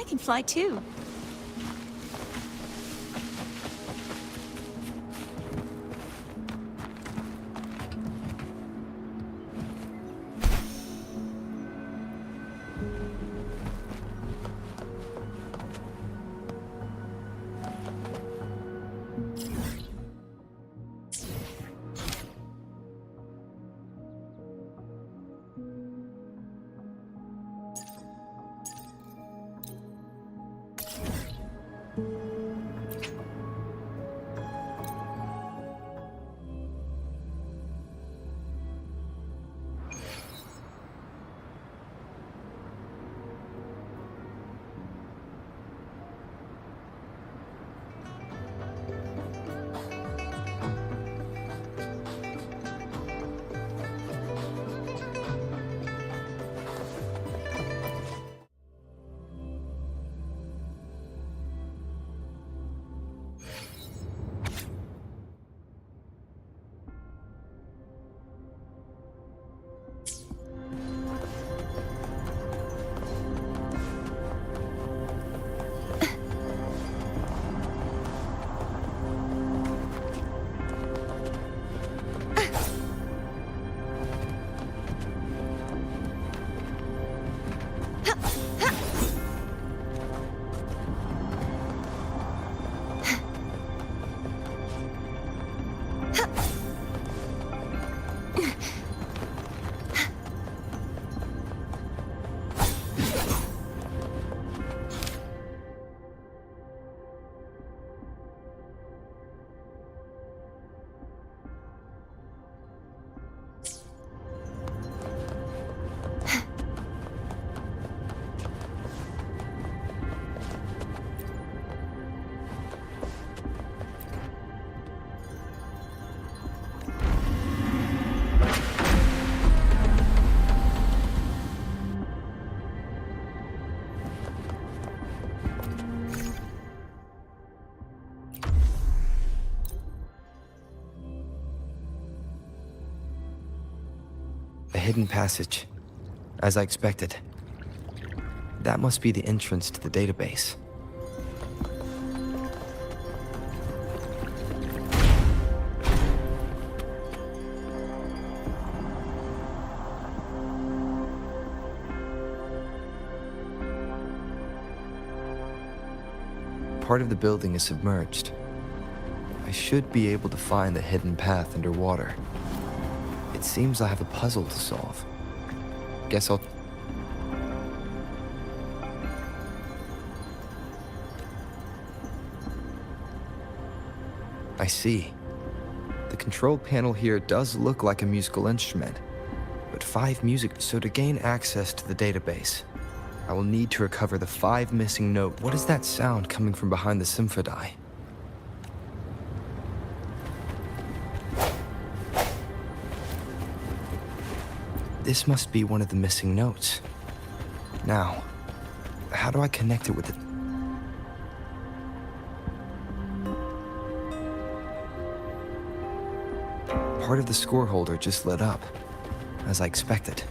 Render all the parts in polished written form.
can fly too. A hidden passage, as I expected. That must be the entrance to the database. Part of the building is submerged. I should be able to find the hidden path underwater. It seems I have a puzzle to solve. Guess I'll... I see. The control panel here does look like a musical instrument, but 5 music... So to gain access to the database, I will need to recover the 5 missing notes. What is that sound coming from behind the symphony? This must be one of the missing notes. Now, how do I connect it with it? Part of the score holder just lit up, as I expected.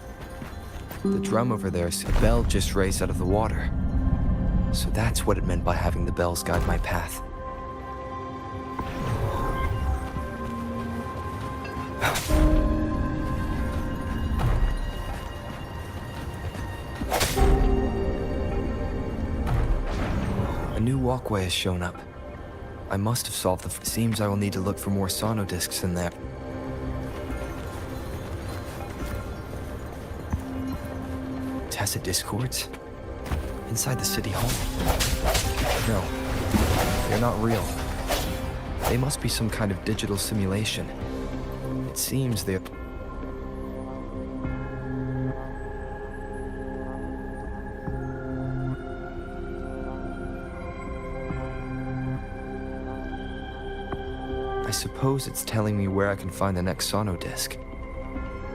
The drum over there, a bell just raised out of the water. So that's what it meant by having the bells guide my path. A new walkway has shown up. I must have solved the... Seems I will need to look for more sono discs in there. Tacit discords? Inside the city hall? No, they're not real. They must be some kind of digital simulation. It seems they're... I suppose it's telling me where I can find the next sono disc.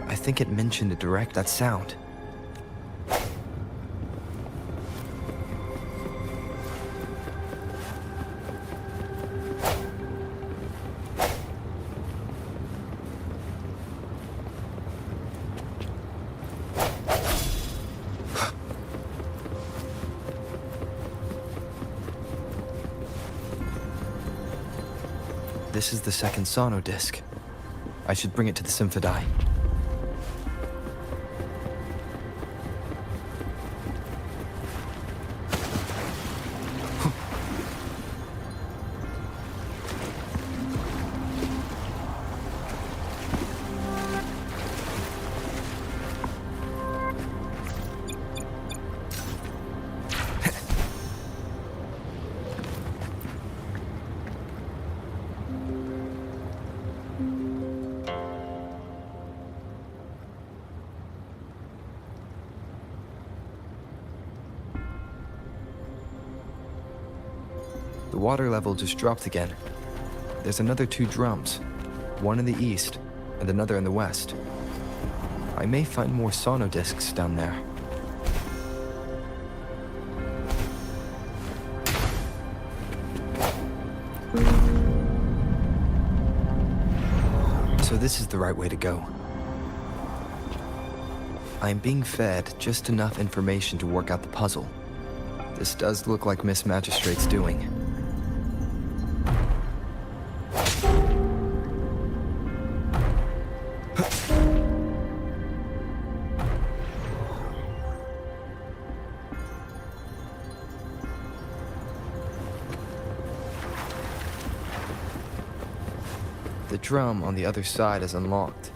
I think it mentioned a direct that sound. this is the second sono disc. I should bring it to the Symphodi. The water level just dropped again. There's another 2 drums, one in the east and another in the west. I may find more sono discs down there. So this is the right way to go. I am being fed just enough information to work out the puzzle. This does look like Miss Magistrate's doing. The drum on the other side is unlocked.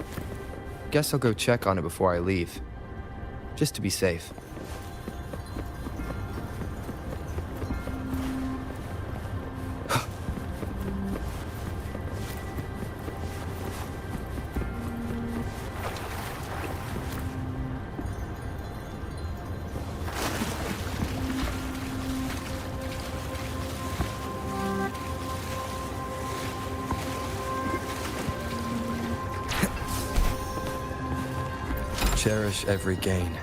Guess I'll go check on it before I leave, just to be safe. Cherish every gain.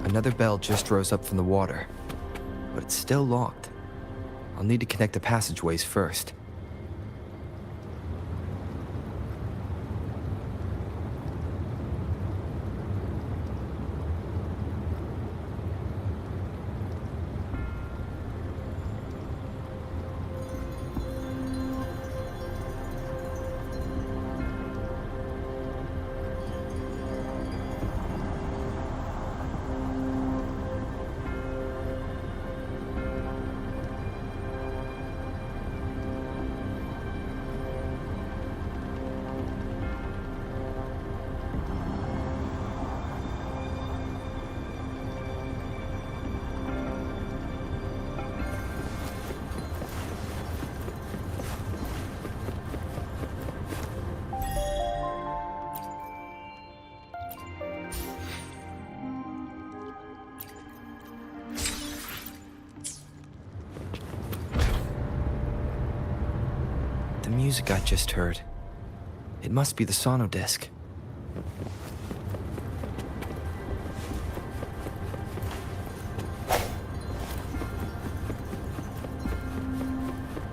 Another bell just rose up from the water, but it's still locked. I'll need to connect the passageways first. The music I just heard. It must be the sono disc.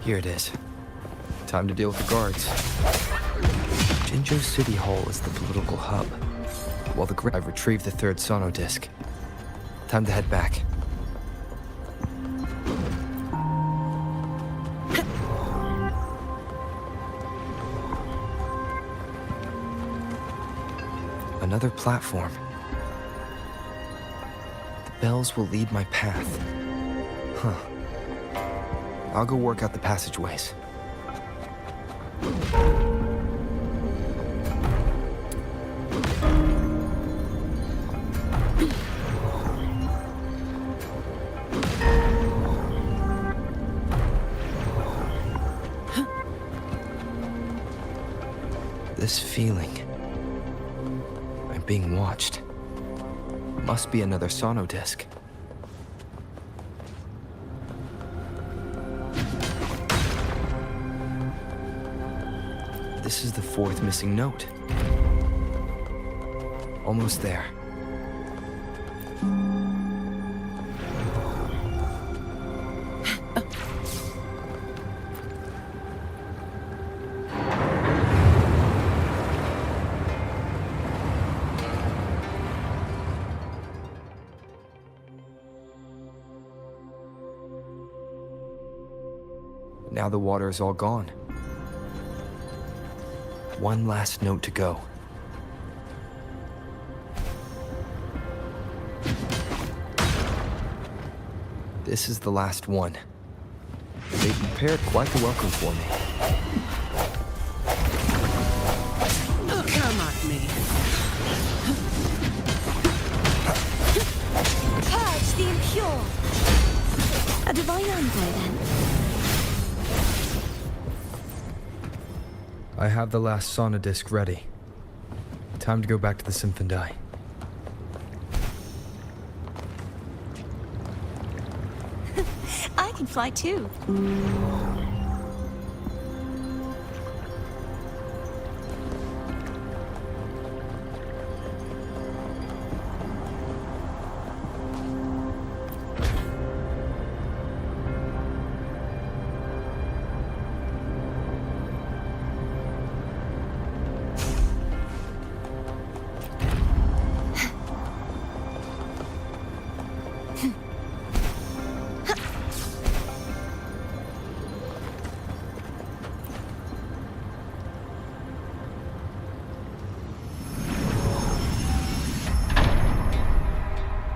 Here it is. Time to deal with the guards. Jinzhou City Hall is the political hub, while I've retrieved the third sono disc. Time to head back. Another platform. The bells will lead my path. Huh. I'll go work out the passageways. This feeling. I'm being watched. Must be another sono disc. This is the fourth missing note. Almost there. Now the water is all gone. One last note to go. This is the last one. They prepared quite the welcome for me. Oh, come at me. Purge the impure. A divine envoy, then. I have the last sono disc ready. Time to go back to the Symphondai. I can fly too.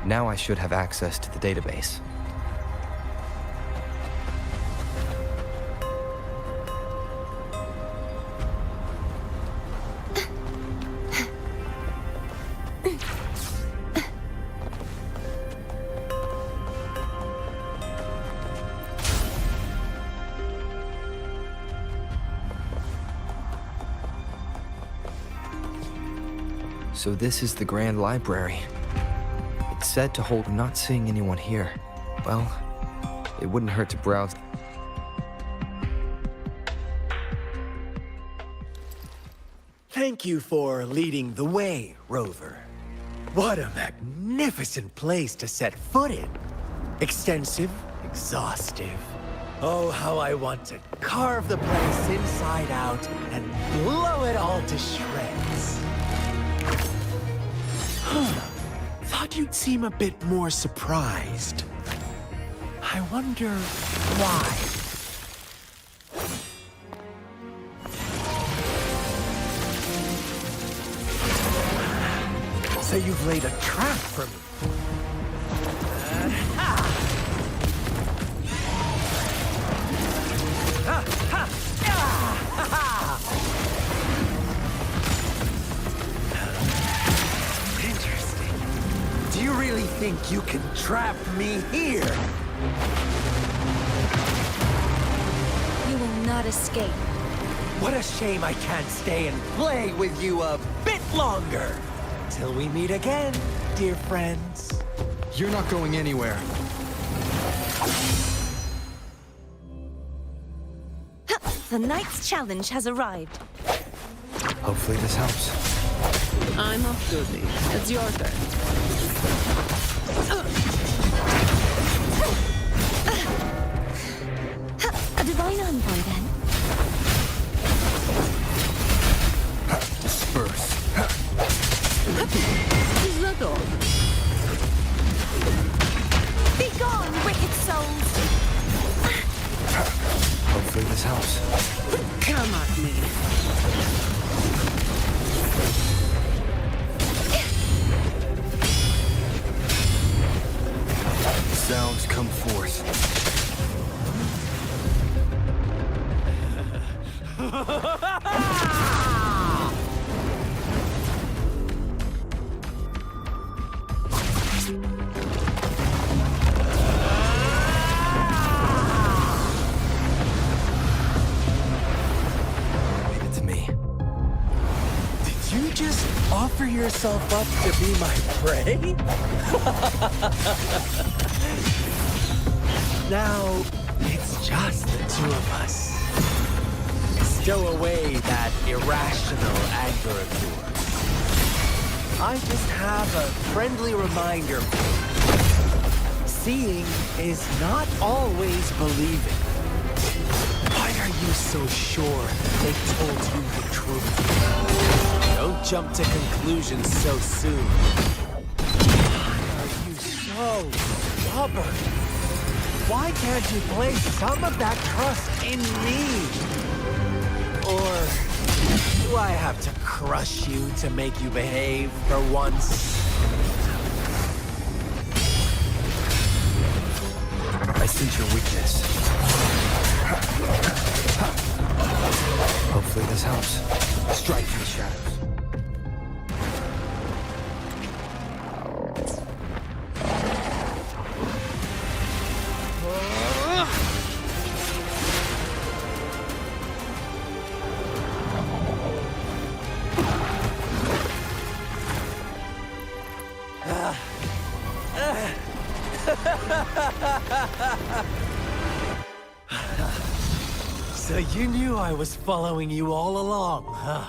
Now I should have access to the database. So this is the Grand Library. It's said to hold. I'm not seeing anyone here. Well, it wouldn't hurt to browse. Thank you for leading the way, Rover. What a magnificent place to set foot in. Extensive, exhaustive. Oh, how I want to carve the place inside out and blow it all to shreds. Thought you'd seem a bit more surprised. I wonder why. So you've laid a trap for me. Interesting. Do you really think you can trap me here? You will not escape. What a shame I can't stay and play with you a bit longer. Till we meet again, dear friends. You're not going anywhere. The knight's challenge has arrived. Hopefully this helps. I'm off duty. It's your turn. A divine envoy, then. Sounds come forth. Leave it to me. Did you just offer yourself up to be my prey? Now, it's just the two of us. Stow away that irrational anger of yours. I just have a friendly reminder. Seeing is not always believing. Why are you so sure they told you the truth? Don't jump to conclusions so soon. Why are you so stubborn? Why can't you place some of that trust in me? Or do I have to crush you to make you behave for once? I sense your weakness. Hopefully this helps. Strike in the shadows. So you knew I was following you all along, huh?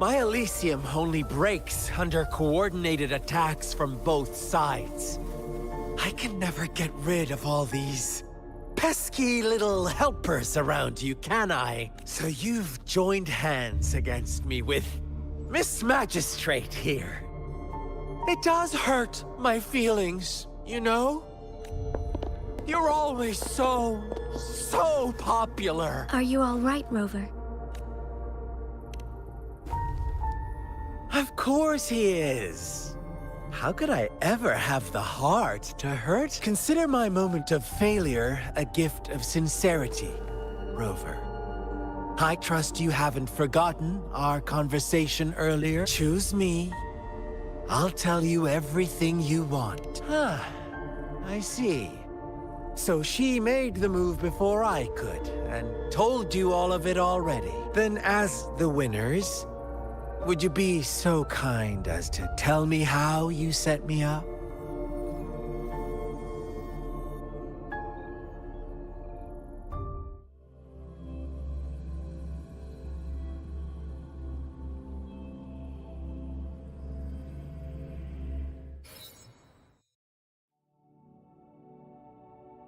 My Elysium only breaks under coordinated attacks from both sides. I can never get rid of all these pesky little helpers around you, can I? So you've joined hands against me with Miss Magistrate here. It does hurt my feelings, you know? You're always so popular. Are you all right, Rover? Of course he is. How could I ever have the heart to hurt? Consider my moment of failure a gift of sincerity, Rover. I trust you haven't forgotten our conversation earlier. Choose me. I'll tell you everything you want. I see. So she made the move before I could, and told you all of it already. Then as the winners, would you be so kind as to tell me how you set me up?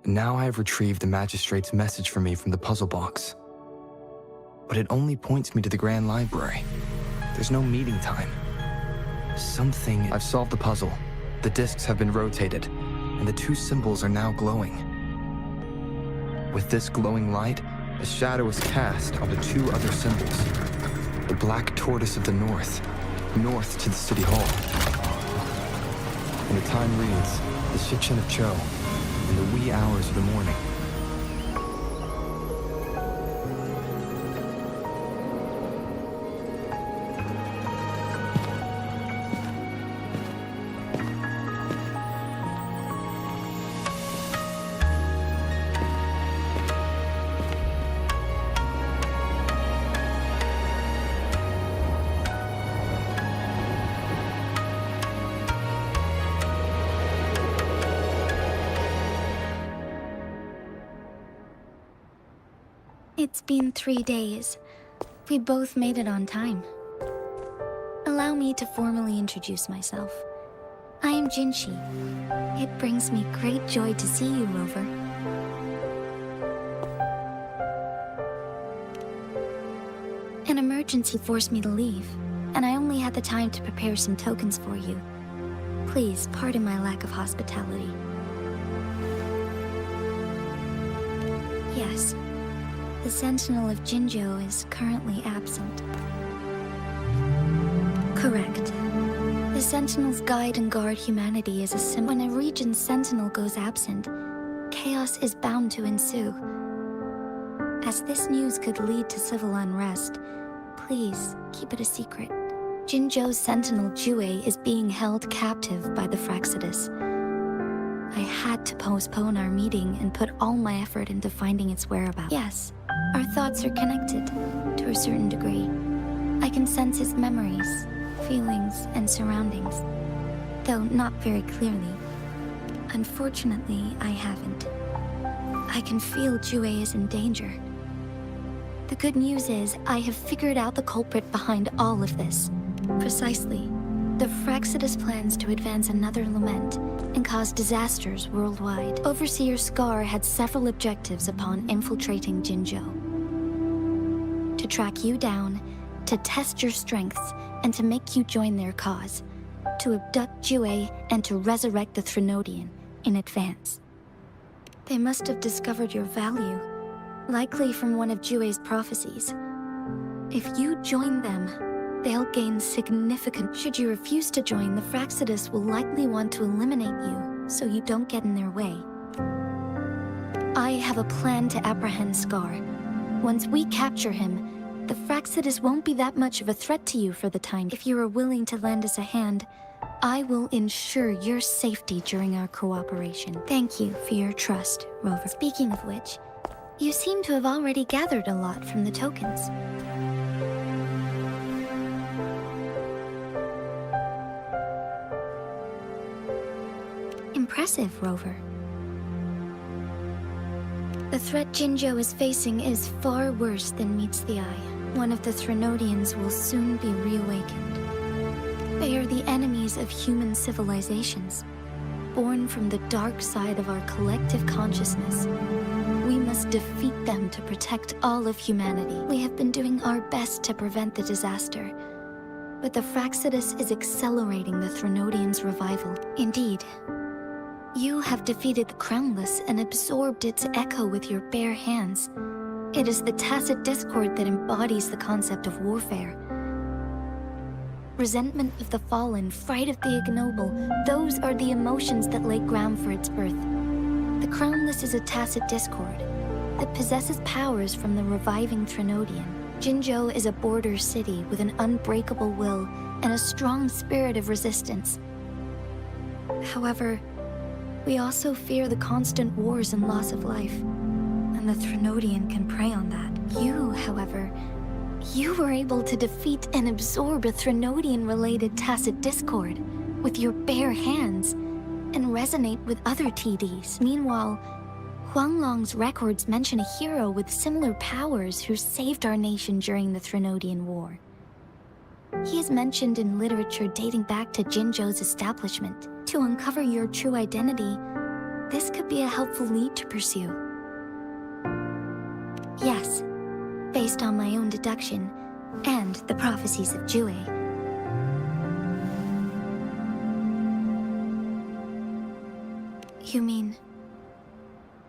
Now I have retrieved the Magistrate's message for me from the puzzle box. But it only points me to the Grand Library. There's no meeting time. I've solved the puzzle. The discs have been rotated, and the two symbols are now glowing. With this glowing light, a shadow is cast onto two other symbols. The black tortoise of the north to the city hall. And the time reads, the Shikshin of Cho, in the wee hours of the morning. It's been 3 days. We both made it on time. Allow me to formally introduce myself. I am Jinshi. It brings me great joy to see you, Rover. An emergency forced me to leave, and I only had the time to prepare some tokens for you. Please pardon my lack of hospitality. Yes. The Sentinel of Jinzhou is currently absent. Correct. The Sentinels guide and guard humanity as a symbol. When a region's Sentinel goes absent, chaos is bound to ensue. As this news could lead to civil unrest, please keep it a secret. Jinzhou's Sentinel Jue is being held captive by the Fraxidus. I had to postpone our meeting and put all my effort into finding its whereabouts. Yes. Our thoughts are connected, to a certain degree. I can sense his memories, feelings, and surroundings, though not very clearly. Unfortunately, I haven't. I can feel Jue is in danger. The good news is, I have figured out the culprit behind all of this. Precisely. The Fraxidus plans to advance another lament and cause disasters worldwide. Overseer Scar had several objectives upon infiltrating Jinzhou. To track you down, to test your strengths, and to make you join their cause. To abduct Jue and to resurrect the Threnodian in advance. They must have discovered your value, likely from one of Jue's prophecies. If you join them, they'll gain significant. Should you refuse to join, the Fraxidus will likely want to eliminate you, so you don't get in their way. I have a plan to apprehend Scar. Once we capture him, the Fraxidus won't be that much of a threat to you for the time. If you are willing to lend us a hand, I will ensure your safety during our cooperation. Thank you for your trust, Rover. Speaking of which, you seem to have already gathered a lot from the tokens. Impressive, Rover. The threat Jinzhou is facing is far worse than meets the eye. one of the Threnodians will soon be reawakened. They are the enemies of human civilizations, born from the dark side of our collective consciousness. We must defeat them to protect all of humanity. We have been doing our best to prevent the disaster, but the Fraxidus is accelerating the Threnodians' revival. Indeed, you have defeated the Crownless and absorbed its echo with your bare hands. It is the tacit discord that embodies the concept of warfare. Resentment of the fallen, fright of the ignoble, those are the emotions that lay ground for its birth. The Crownless is a tacit discord that possesses powers from the reviving Threnodian. Jinzhou is a border city with an unbreakable will and a strong spirit of resistance. However, we also fear the constant wars and loss of life, and the Threnodian can prey on that. You, however, you were able to defeat and absorb a Threnodian-related tacit discord with your bare hands and resonate with other TDs. Meanwhile, Huanglong's records mention a hero with similar powers who saved our nation during the Threnodian War. He is mentioned in literature dating back to Jinzhou's establishment. To uncover your true identity, this could be a helpful lead to pursue. Yes, based on my own deduction and the prophecies of Jue. You mean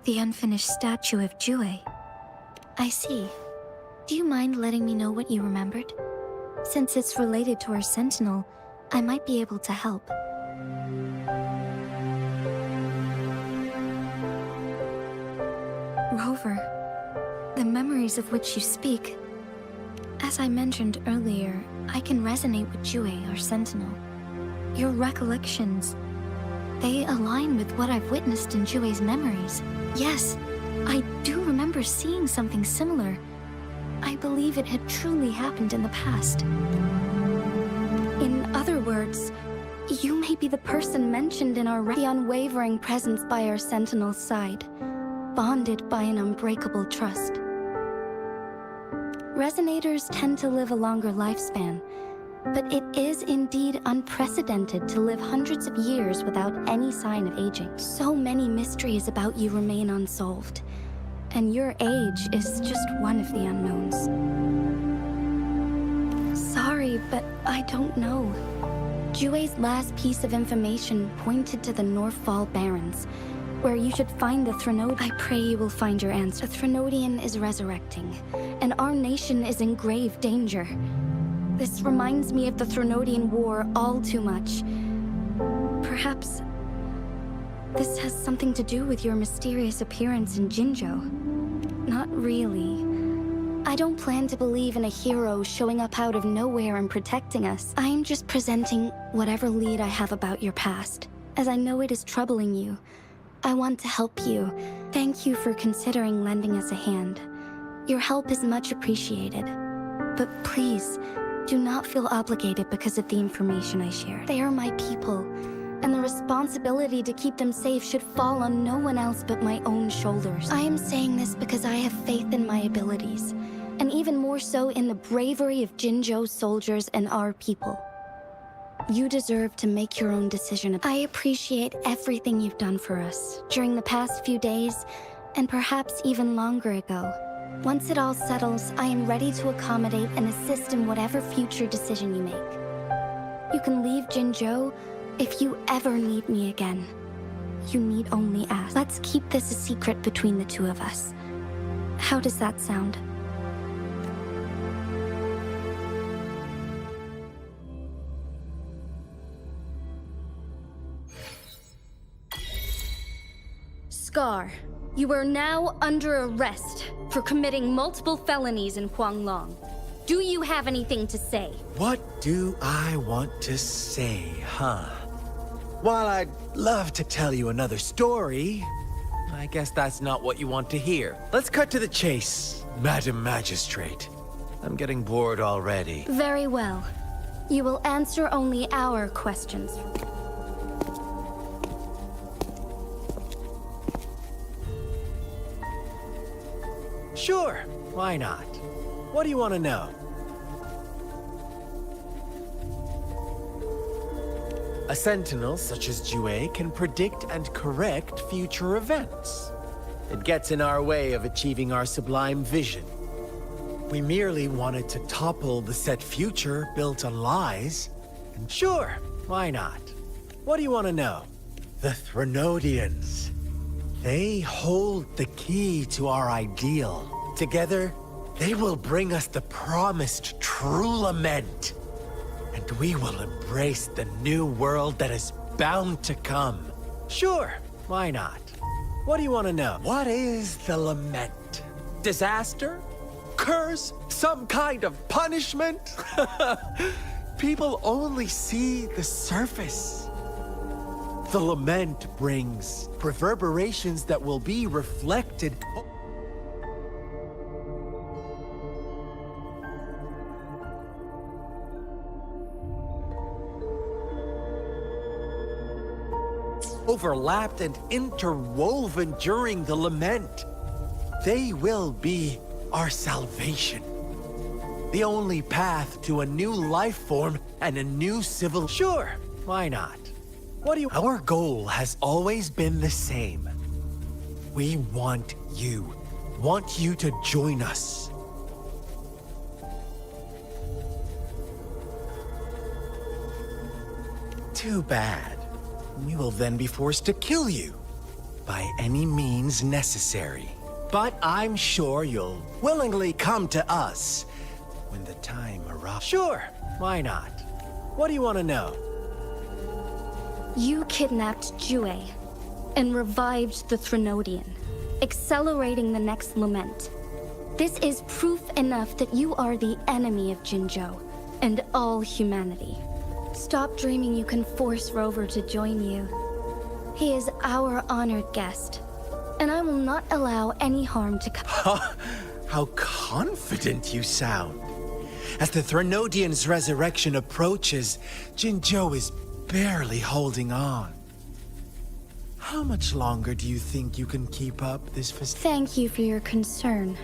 the unfinished statue of Jue? I see. Do you mind letting me know what you remembered? Since it's related to our sentinel, I might be able to help. Rover, the memories of which you speak. As I mentioned earlier, I can resonate with Jue, our sentinel. Your recollections, they align with what I've witnessed in Jue's memories. Yes, I do remember seeing something similar. I believe it had truly happened in the past. In other words, you may be the person mentioned in the unwavering presence by our sentinel's side, bonded by an unbreakable trust. Resonators tend to live a longer lifespan, but it is indeed unprecedented to live hundreds of years without any sign of aging. So many mysteries about you remain unsolved, and your age is just one of the unknowns. Sorry, but I don't know. Jue's last piece of information pointed to the Northfall Barrens, where you should find the Threnodian. I pray you will find your answer. The Threnodian is resurrecting, and our nation is in grave danger. This reminds me of the Threnodian War all too much. Perhaps this has something to do with your mysterious appearance in Jinzhou. Not really. I don't plan to believe in a hero showing up out of nowhere and protecting us. I am just presenting whatever lead I have about your past, as I know it is troubling you. I want to help you. Thank you for considering lending us a hand. Your help is much appreciated. But please, do not feel obligated because of the information I share. They are my people, and the responsibility to keep them safe should fall on no one else but my own shoulders. I am saying this because I have faith in my abilities, and even more so in the bravery of Jinzhou soldiers and our people. You deserve to make your own decision. I appreciate everything you've done for us during the past few days, and perhaps even longer ago. Once it all settles, I am ready to accommodate and assist in whatever future decision you make. You can leave Jinzhou if you ever need me again. You need only ask. Let's keep this a secret between the two of us. How does that sound? Scar, you are now under arrest for committing multiple felonies in Huanglong. Do you have anything to say? What do I want to say, huh? While I'd love to tell you another story, I guess that's not what you want to hear. Let's cut to the chase, Madam Magistrate. I'm getting bored already. Very well. You will answer only our questions. Sure, why not? What do you want to know? A sentinel such as Jue can predict and correct future events. It gets in our way of achieving our sublime vision. We merely wanted to topple the set future built on lies. And sure, why not? What do you want to know? The Threnodians. They hold the key to our ideal. Together, they will bring us the promised true lament. And we will embrace the new world that is bound to come. Sure, why not? What do you want to know? What is the lament? Disaster? Curse? Some kind of punishment? People only see the surface. The lament brings reverberations that will be reflected. Overlapped and interwoven during the lament. They will be our salvation. The only path to a new life form and a new civil. Sure, why not? What do you? Our goal has always been the same. We want you to join us. Too bad. We will then be forced to kill you by any means necessary. But I'm sure you'll willingly come to us when the time arrives. Sure, why not? What do you want to know? You kidnapped Jue and revived the Threnodian, accelerating the next lament. This is proof enough that you are the enemy of Jinzhou and all humanity. Stop dreaming you can force Rover to join you. He is our honored guest, and I will not allow any harm to come. How confident you sound. As the Threnodian's resurrection approaches, Jinzhou is barely holding on. How much longer do you think you can keep up this Thank you for your concern.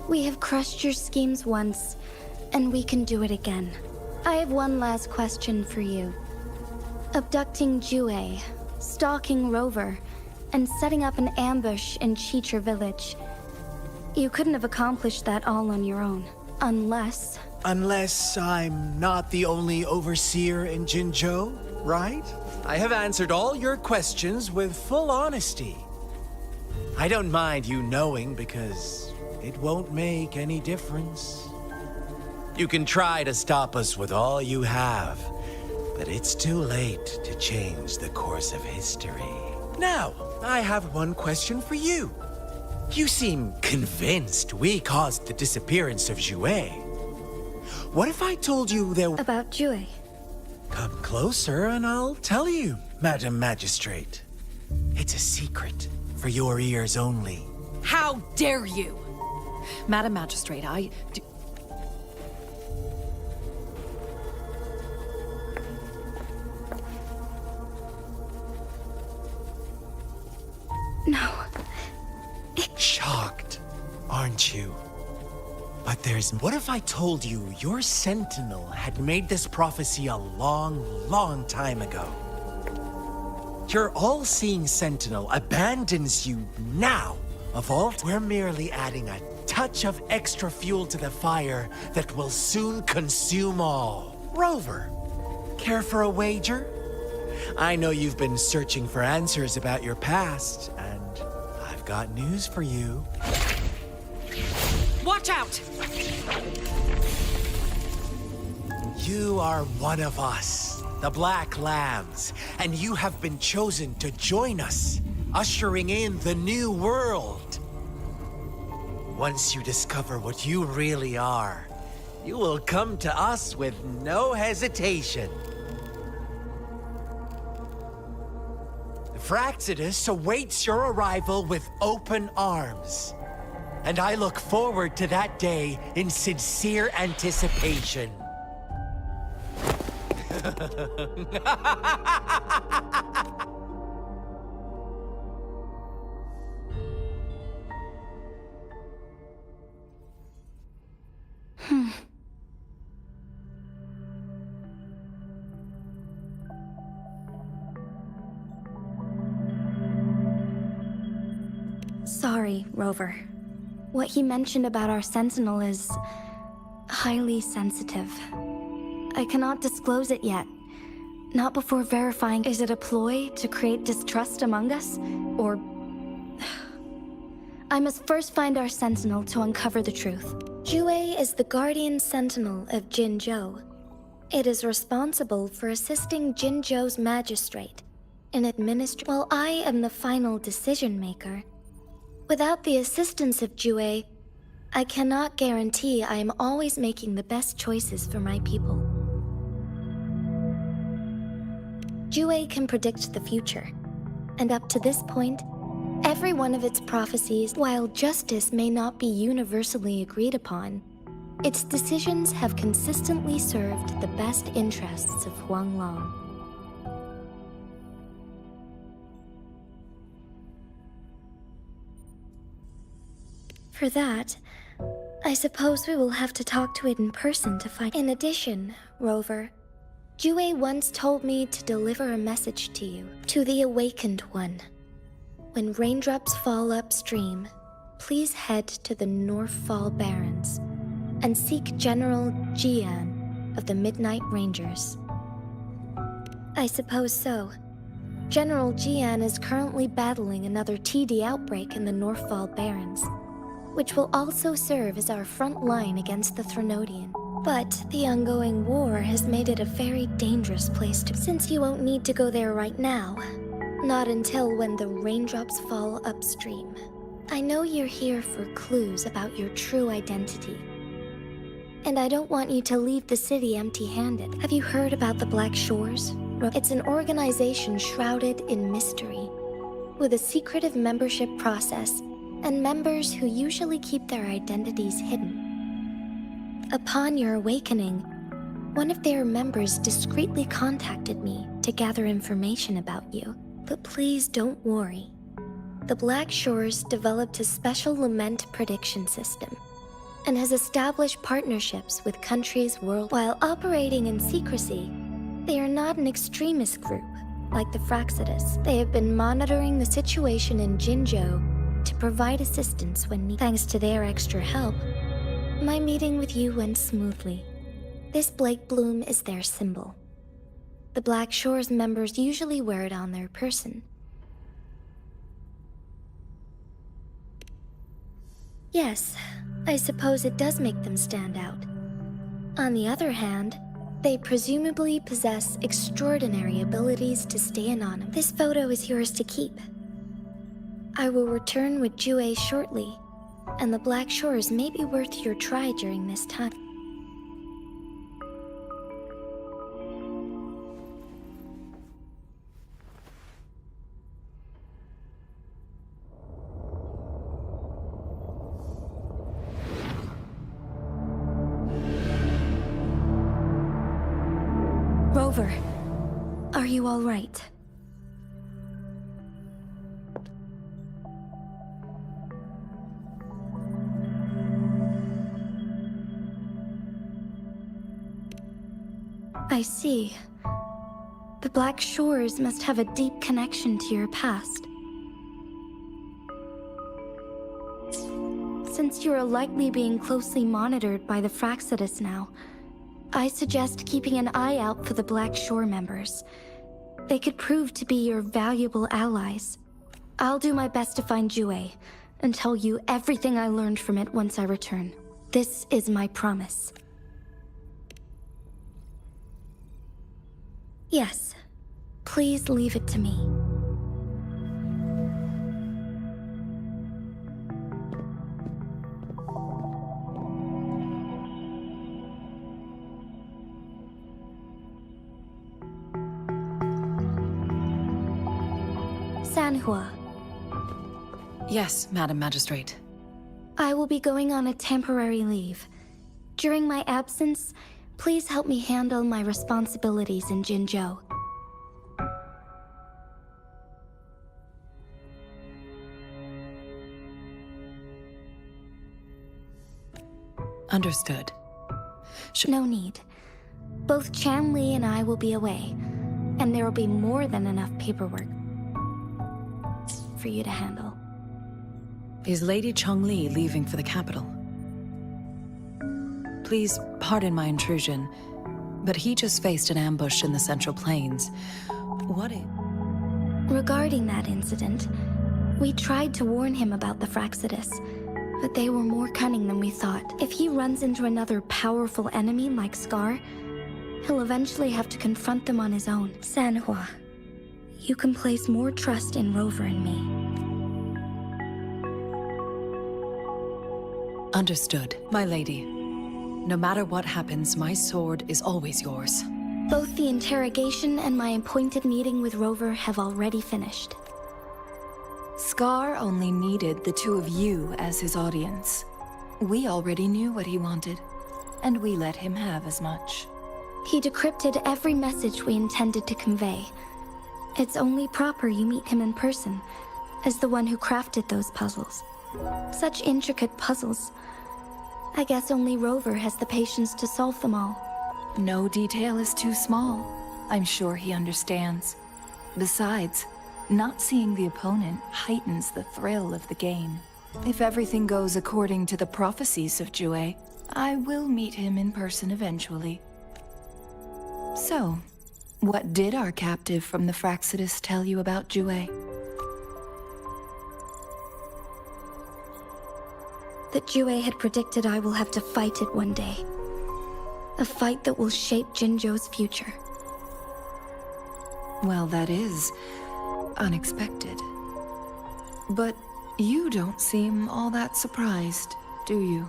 We have crushed your schemes once, and we can do it again. I have one last question for you. Abducting Jue, stalking Rover, and setting up an ambush in Cheecher village. You couldn't have accomplished that all on your own, unless... Unless I'm not the only overseer in Jinzhou, right? I have answered all your questions with full honesty. I don't mind you knowing because it won't make any difference. You can try to stop us with all you have, but it's too late to change the course of history. Now, I have one question for you. You seem convinced we caused the disappearance of Jue. What if I told you there... About Jue? Come closer and I'll tell you, Madam Magistrate. It's a secret for your ears only. How dare you! Madam Magistrate, No. Shocked, aren't you? But what if I told you your sentinel had made this prophecy a long, long time ago? Your all-seeing sentinel abandons you now. We're merely adding a touch of extra fuel to the fire that will soon consume all. Rover, care for a wager? I know you've been searching for answers about your past, and I've got news for you. watch out! You are one of us, the Black Lambs, and you have been chosen to join us, ushering in the new world. Once you discover what you really are, you will come to us with no hesitation. The Fraxidus awaits your arrival with open arms, and I look forward to that day in sincere anticipation. sorry, Rover. What he mentioned about our Sentinel is highly sensitive. I cannot disclose it yet. Not before verifying. Is it a ploy to create distrust among us? Or... I must first find our Sentinel to uncover the truth. Jue is the Guardian Sentinel of Jinzhou. It is responsible for assisting Jinzhou's magistrate in while I am the final decision maker. Without the assistance of Jue, I cannot guarantee I am always making the best choices for my people. Jue can predict the future, and up to this point, every one of its prophecies, while justice may not be universally agreed upon, its decisions have consistently served the best interests of Huanglong. For that, I suppose we will have to talk to it in person to find. In addition, Rover, Jue once told me to deliver a message to you, to the Awakened One. When raindrops fall upstream, please head to the Northfall Barrens and seek General Jian of the Midnight Rangers. I suppose so. General Jian is currently battling another TD outbreak in the Northfall Barrens, which will also serve as our front line against the Threnodian. But the ongoing war has made it a very dangerous place to... Since you won't need to go there right now, not until when the raindrops fall upstream. I know you're here for clues about your true identity. And I don't want you to leave the city empty-handed. Have you heard about the Black Shores? It's an organization shrouded in mystery, with a secretive membership process and members who usually keep their identities hidden. Upon your awakening, one of their members discreetly contacted me to gather information about you. But please don't worry. The Black Shores developed a special lament prediction system and has established partnerships with countries worldwide. While operating in secrecy, they are not an extremist group like the Fraxidus. They have been monitoring the situation in Jinzhou to provide assistance when needed. Thanks to their extra help, my meeting with you went smoothly. This Blake Bloom is their symbol. The Black Shores members usually wear it on their person. Yes, I suppose it does make them stand out. On the other hand, they presumably possess extraordinary abilities to stay anonymous. This photo is yours to keep. I will return with Jue shortly, and the Black Shores may be worth your try during this time. Rover, are you all right? I see. The Black Shores must have a deep connection to your past. Since you are likely being closely monitored by the Fraxidus now, I suggest keeping an eye out for the Black Shore members. They could prove to be your valuable allies. I'll do my best to find Jue and tell you everything I learned from it once I return. This is my promise. Yes, please leave it to me. Sanhua. Yes, Madam Magistrate. I will be going on a temporary leave. During my absence, please help me handle my responsibilities in Jinzhou. Understood. No need. Both Chanli and I will be away, and there will be more than enough paperwork for you to handle. Is Lady Chongli leaving for the capital? Please pardon my intrusion, but he just faced an ambush in the Central Plains. What if... Regarding that incident, we tried to warn him about the Fraxidus, but they were more cunning than we thought. If he runs into another powerful enemy like Scar, he'll eventually have to confront them on his own. Sanhua, you can place more trust in Rover and me. Understood, my lady. No matter what happens, my sword is always yours. Both the interrogation and my appointed meeting with Rover have already finished. Scar only needed the two of you as his audience. We already knew what he wanted, and we let him have as much. He decrypted every message we intended to convey. It's only proper you meet him in person, as the one who crafted those puzzles. Such intricate puzzles. I guess only Rover has the patience to solve them all. No detail is too small. I'm sure he understands. Besides, not seeing the opponent heightens the thrill of the game. If everything goes according to the prophecies of Jue, I will meet him in person eventually. So, what did our captive from the Fraxidus tell you about Jue? That Jue had predicted I will have to fight it one day. A fight that will shape Jinzhou's future. Well, that is unexpected. But you don't seem all that surprised, do you?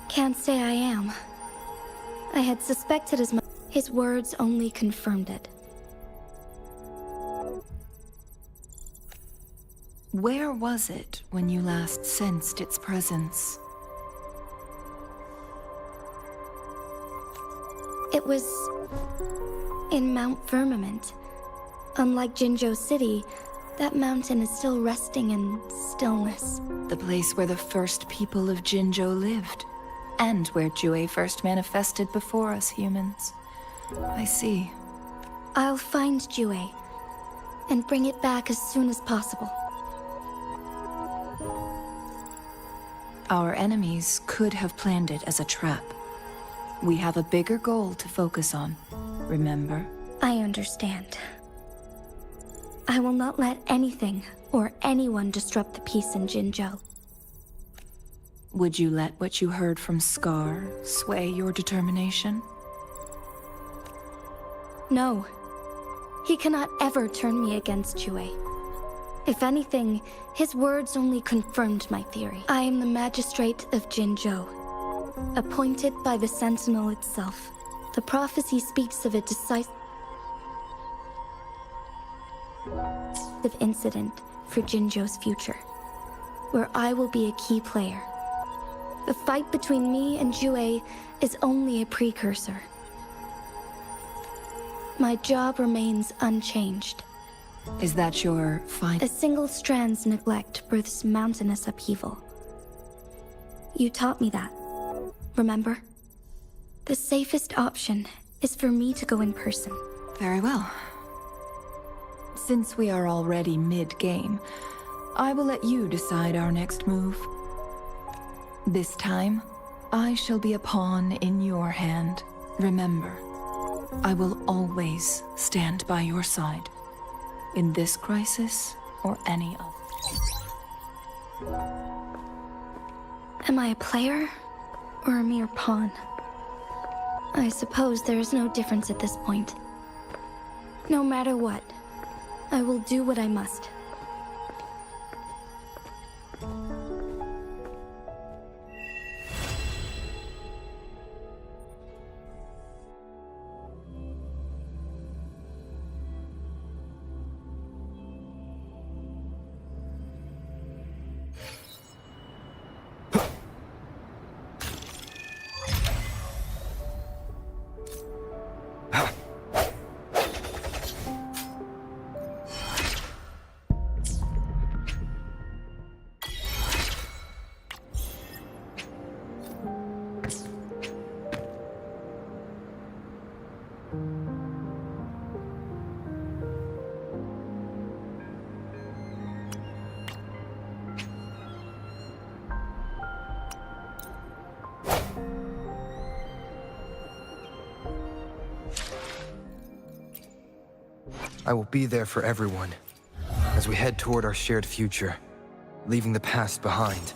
Can't say I am. I had suspected as much. His words only confirmed it. Where was it when you last sensed its presence? It was in Mount Firmament. Unlike Jinzhou City, that mountain is still resting in stillness. The place where the first people of Jinzhou lived, and where Jue first manifested before us humans. I see. I'll find Jue and bring it back as soon as possible. Our enemies could have planned it as a trap. We have a bigger goal to focus on, remember? I understand. I will not let anything or anyone disrupt the peace in Jinzhou. Would you let what you heard from Scar sway your determination? No. He cannot ever turn me against Jue. If anything, his words only confirmed my theory. I am the magistrate of Jinzhou, appointed by the Sentinel itself. The prophecy speaks of a decisive incident for Jinzhou's future, where I will be a key player. The fight between me and Jue is only a precursor. My job remains unchanged. Is that your final? A single strand's neglect births mountainous upheaval. You taught me that, remember? The safest option is for me to go in person. Very well. Since we are already mid-game, I will let you decide our next move. This time, I shall be a pawn in your hand. Remember, I will always stand by your side. In this crisis, or any other. Am I a player, or a mere pawn? I suppose there is no difference at this point. No matter what, I will do what I must. I will be there for everyone as we head toward our shared future, leaving the past behind.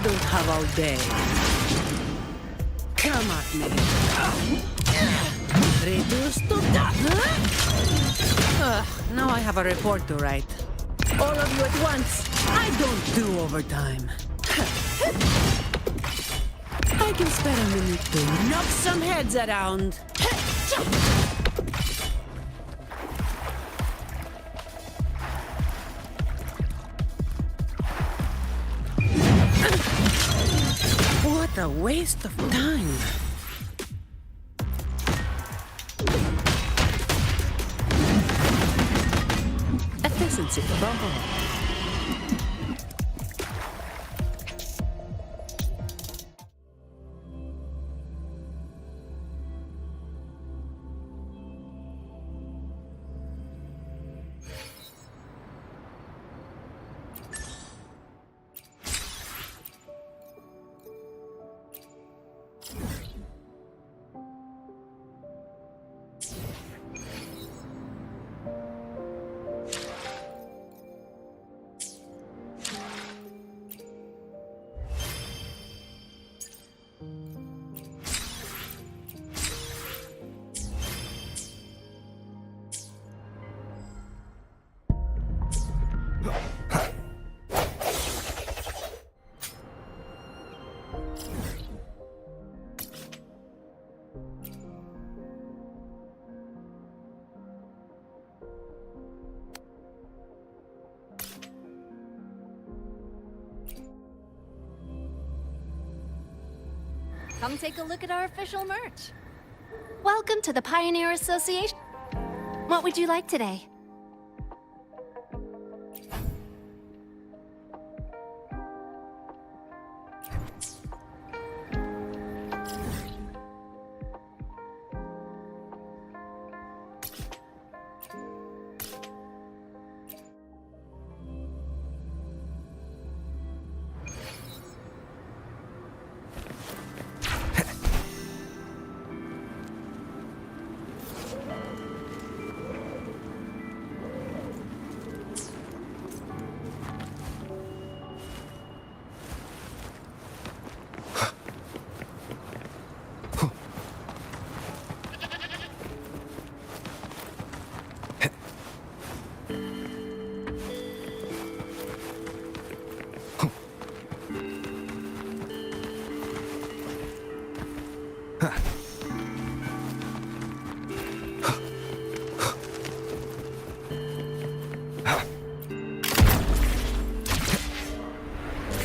don't have all day. Come at me. Reduce to dust. Now I have a report to write. All of you at once. I don't do overtime. I can spare a minute to knock some heads around. What a waste of time. Efficiency above all. come take a look at our official merch. Welcome to the Pioneer Association. What would you like today?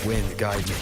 Wind, guide me.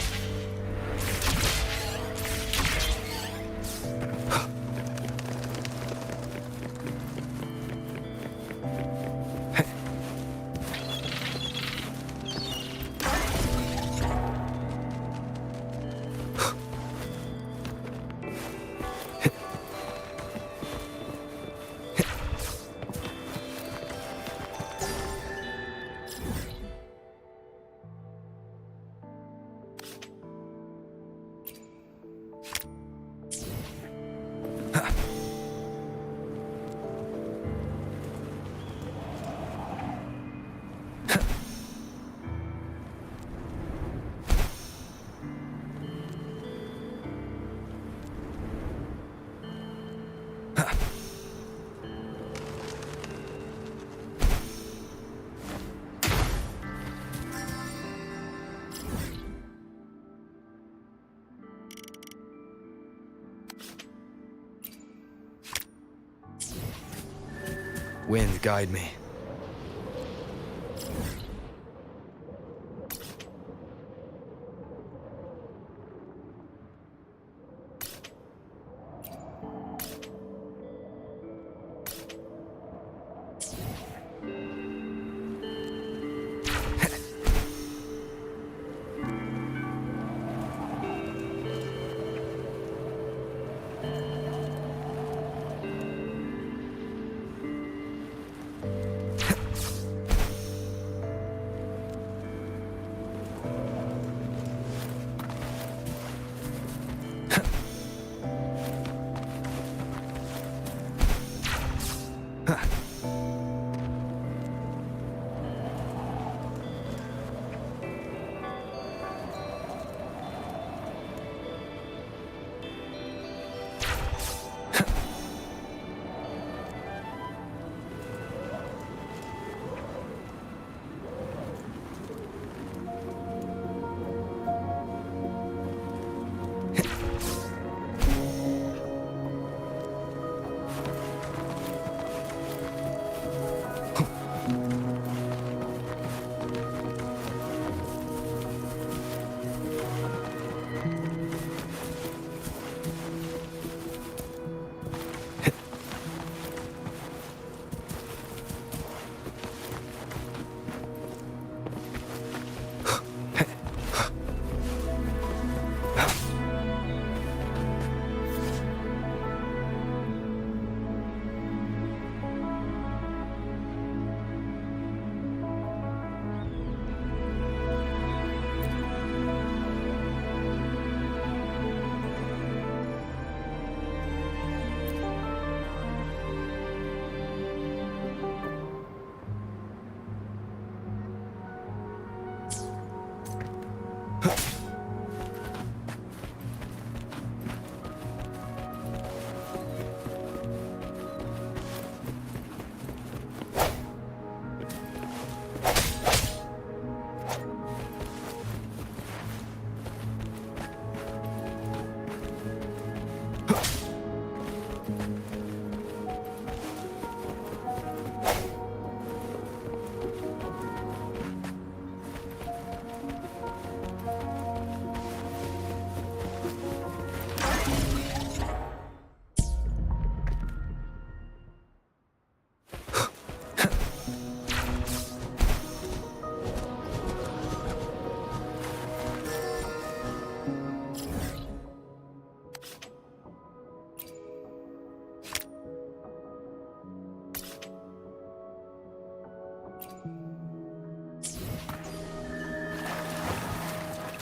Wind, guide me.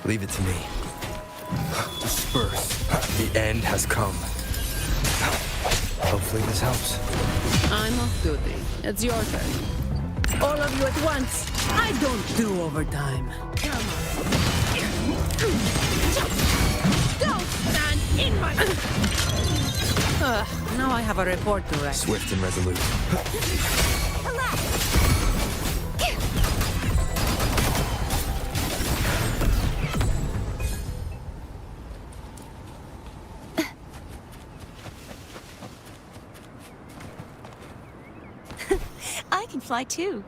Leave it to me. Disperse. The end has come. Hopefully this helps. I'm off duty. It's your turn. All of you at once. I don't do overtime. Come on. Don't stand in my... Now I have a report to write. Swift and resolute. I can fly too.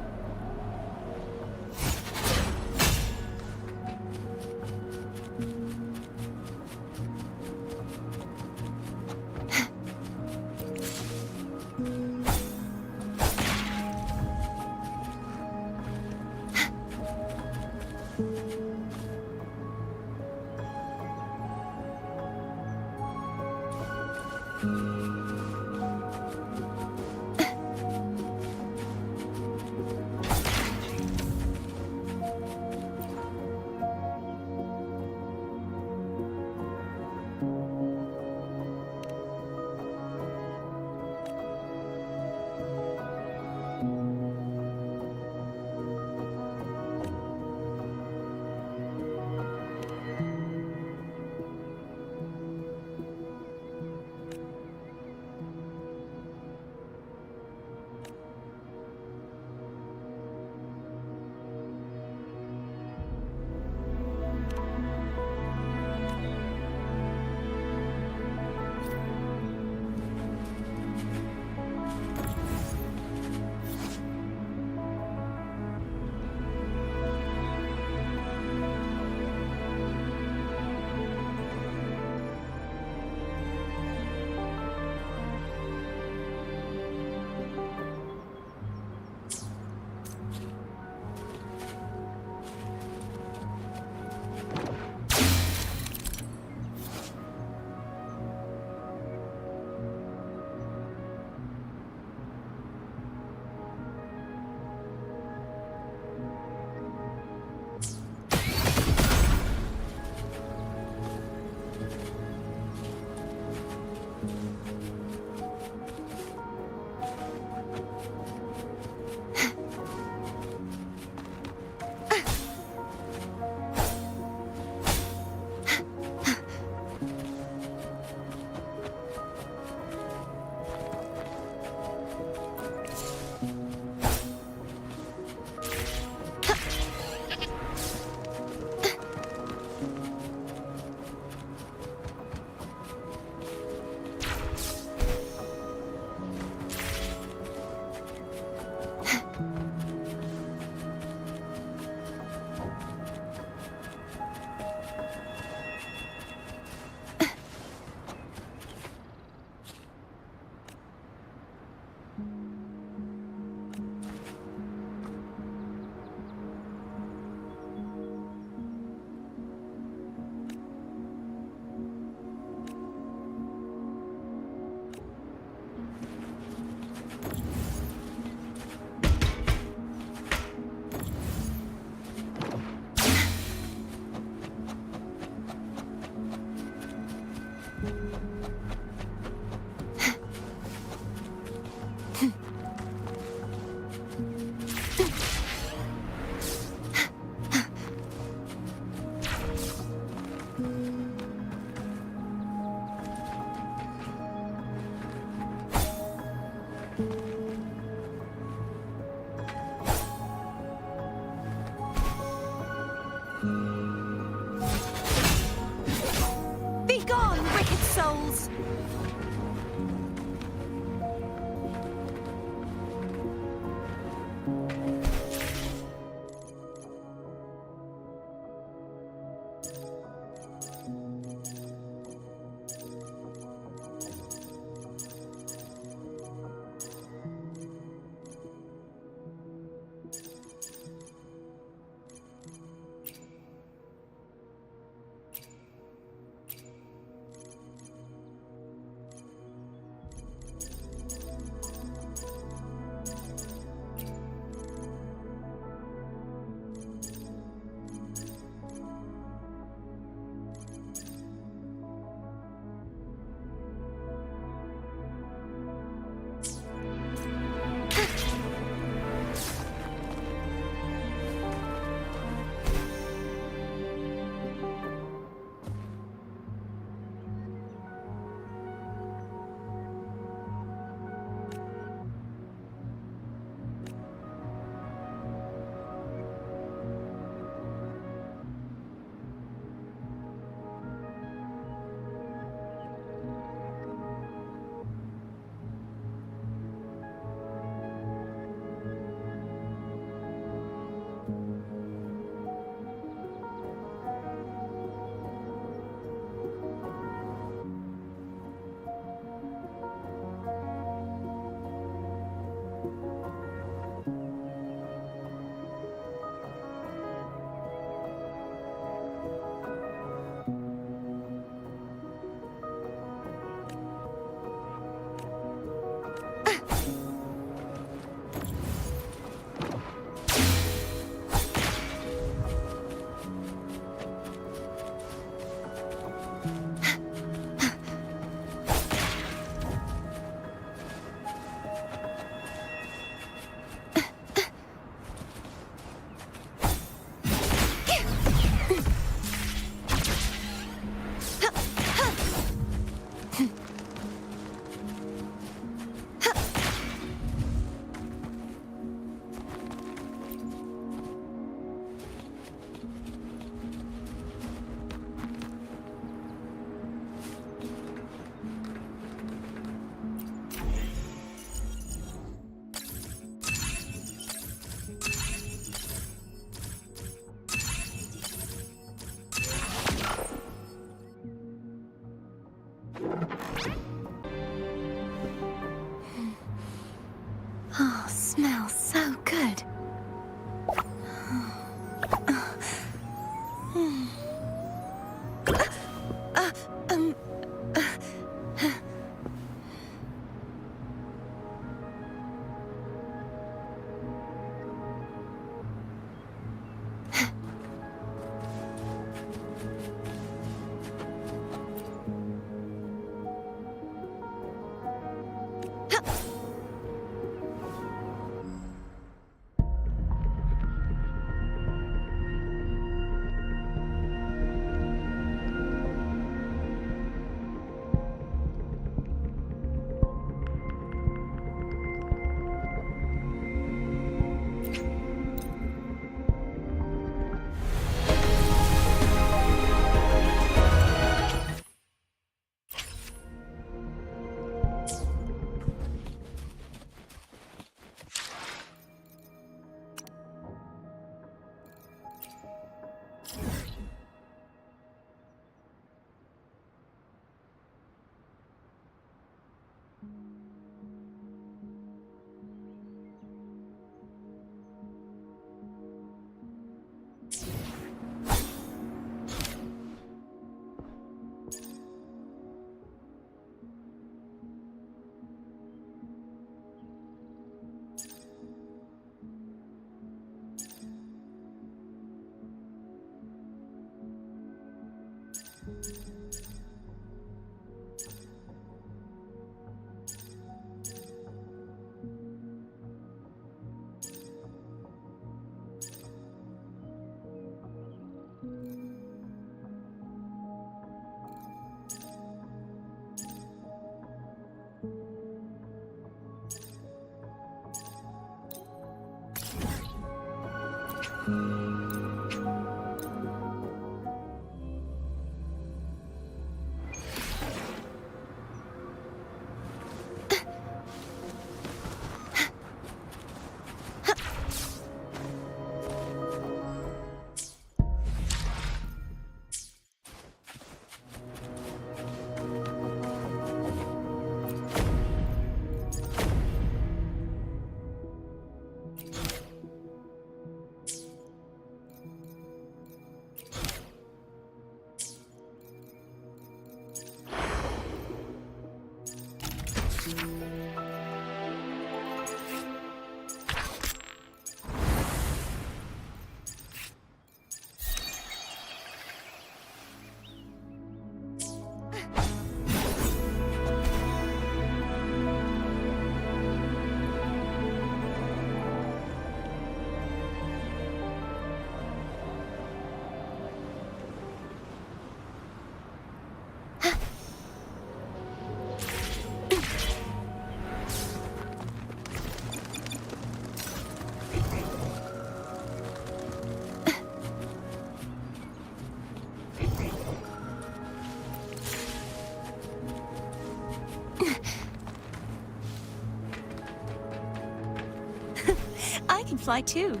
I can fly too.